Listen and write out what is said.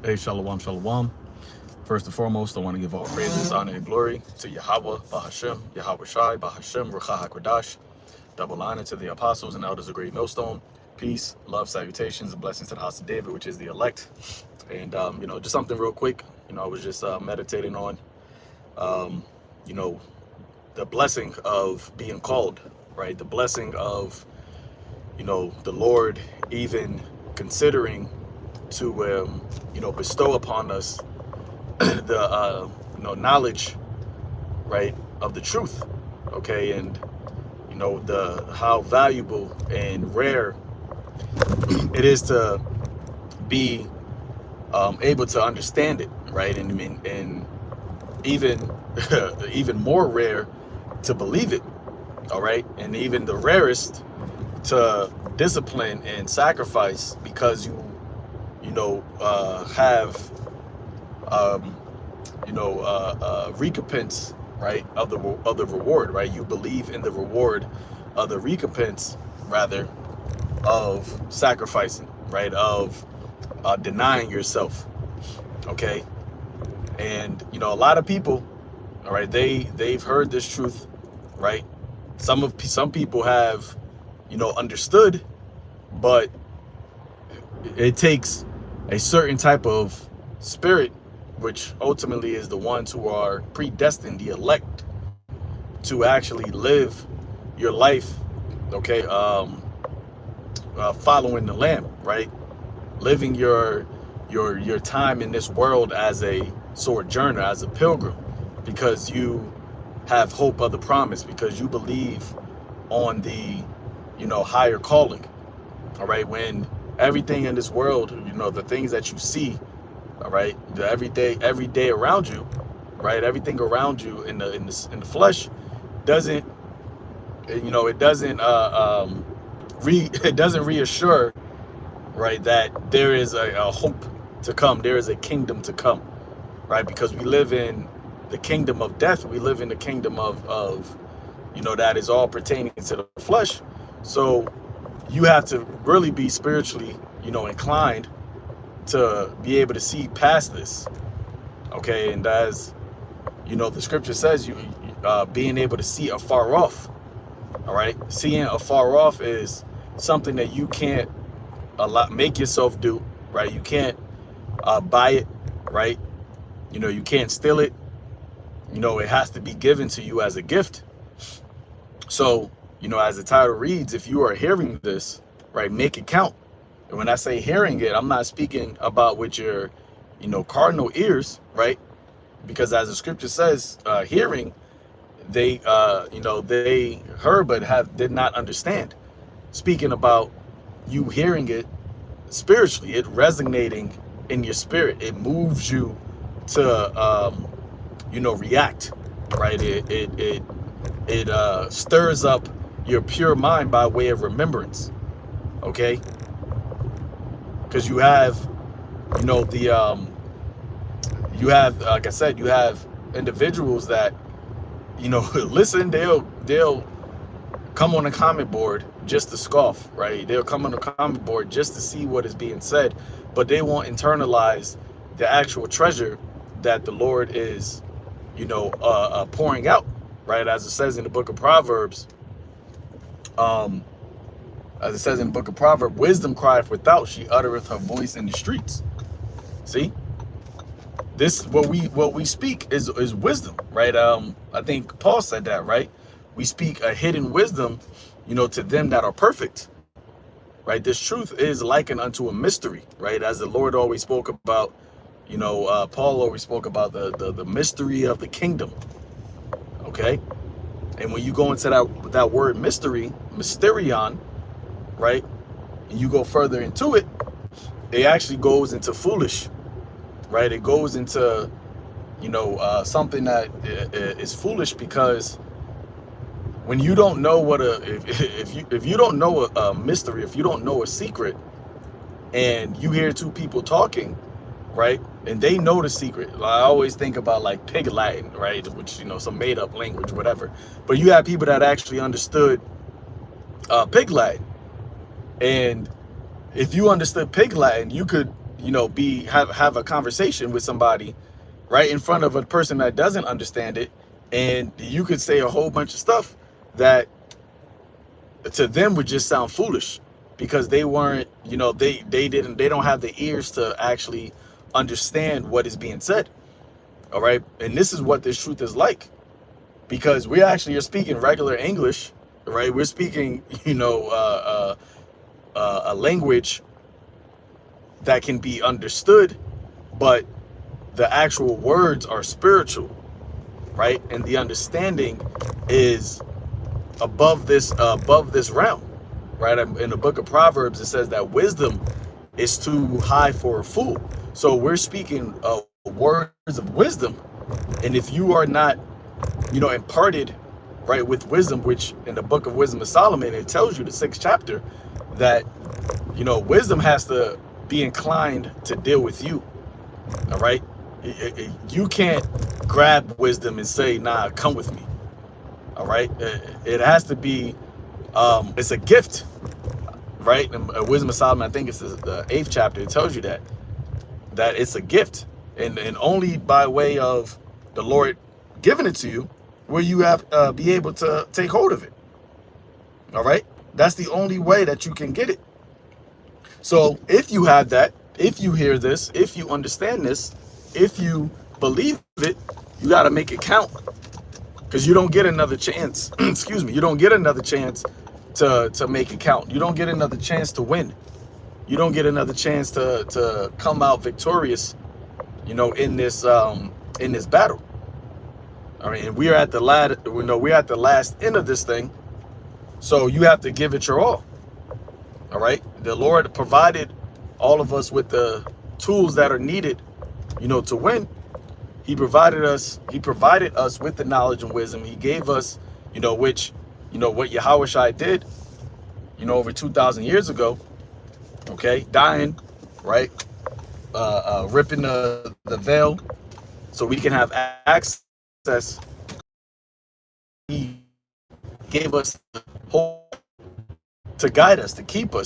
Hey, shalom, shalom. First and foremost, I want to give all praises, honor, and glory to Yahawah, Bahashem, YAHAWASHI, Bahashem, Ruach HaKodesh. Double honor to the apostles and elders of Great Millstone. Peace, love, salutations, and blessings to the house of David, which is the elect. And, just something real quick. I was just meditating on, you know, the blessing of being called, right? The blessing of, the Lord even considering to, bestow upon us the, knowledge, right, of the truth, okay? And, how valuable and rare it is to be able to understand it, right? And even, even more rare to believe it, all right? And even the rarest to discipline and sacrifice because you have recompense, right, of the reward, right? You believe in the reward of the recompense, rather, of sacrificing, right, of denying yourself, okay? And a lot of people, all right, they've heard this truth, right? Some people have understood, but it takes a certain type of spirit, which ultimately is the ones who are predestined, the elect, to actually live your life, okay, following the Lamb, right? Living your time in this world as a sojourner, as a pilgrim, because you have hope of the promise, because you believe on the higher calling, all right? When everything in this world, the things that you see, all right, the every day around you, right, everything around you in the flesh doesn't, it doesn't it doesn't reassure, right, that there is a hope to come, there is a kingdom to come, right? Because we live in the kingdom of death, we live in the kingdom of that is all pertaining to the flesh. So you have to really be spiritually, inclined to be able to see past this, okay? And as the scripture says, you being able to see afar off, all right? Seeing afar off is something that you can't make yourself do, right? You can't buy it, right? You can't steal it. It has to be given to you as a gift. So, as the title reads, if you are hearing this, right, make it count. And when I say hearing it, I'm not speaking about with your, cardinal ears, right? Because as the scripture says, hearing, they heard but did not understand. Speaking about you hearing it spiritually, it resonating in your spirit, it moves you to, react, right? It stirs up your pure mind by way of remembrance, okay? Because you have, you have, like I said, you have individuals that, listen, they'll come on a comment board just to scoff, right? They'll come on a comment board just to see what is being said, but they won't internalize the actual treasure that the Lord is, pouring out, right? As it says in the book of Proverbs, wisdom crieth without, she uttereth her voice in the streets. See, this what we speak is wisdom, right? I think Paul said that, right? We speak a hidden wisdom, to them that are perfect, right? This truth is likened unto a mystery, right? As the Lord always spoke about, Paul always spoke about the mystery of the kingdom, okay? And when you go into that word mystery, mysterion, right, and you go further into it, it actually goes into foolish, right? It goes into, something that is foolish, because when you don't know what if you don't know a mystery, if you don't know a secret, and you hear two people talking, right, and they know the secret. I always think about like pig Latin, right, which some made up language, whatever, but you have people that actually understood pig Latin. And if you understood pig Latin, you could you know, have a conversation with somebody right in front of a person that doesn't understand it, and you could say a whole bunch of stuff that to them would just sound foolish, because they weren't, you know, they don't have the ears to actually understand what is being said. All right. And this is what this truth is like, because we actually are speaking regular English, right? We're speaking, you know, a language that can be understood, but the actual words are spiritual, right? And the understanding is above this realm, right? In the book of Proverbs, it says that wisdom is too high for a fool. So we're speaking words of wisdom, and if you are not, you know, imparted right with wisdom, which in the book of Wisdom of Solomon, it tells you, the 6th chapter, that, you know, wisdom has to be inclined to deal with you. All right, you can't grab wisdom and say, nah, come with me. All right, it has to be it's a gift, right? In Wisdom of Solomon, I think it's the 8th chapter, it tells you that it's a gift, and only by way of the Lord giving it to you will you have be able to take hold of it. All right, that's the only way that you can get it. So if you have that, if you hear this, if you understand this, if you believe it, you got to make it count, because you don't get another chance. Excuse me, you don't get another chance to make it count. You don't get another chance to win. You don't get another chance to come out victorious, you know, in this battle. All right, and we're at the last end of this thing, so you have to give it your all. All right, the Lord provided all of us with the tools that are needed, you know, to win. He provided us with the knowledge and wisdom. He gave us, you know, which, you know, what YAHAWASHI did, you know, over 2,000 years ago. Okay, dying, right, ripping the veil so we can have access. He gave us hope to guide us, to keep us.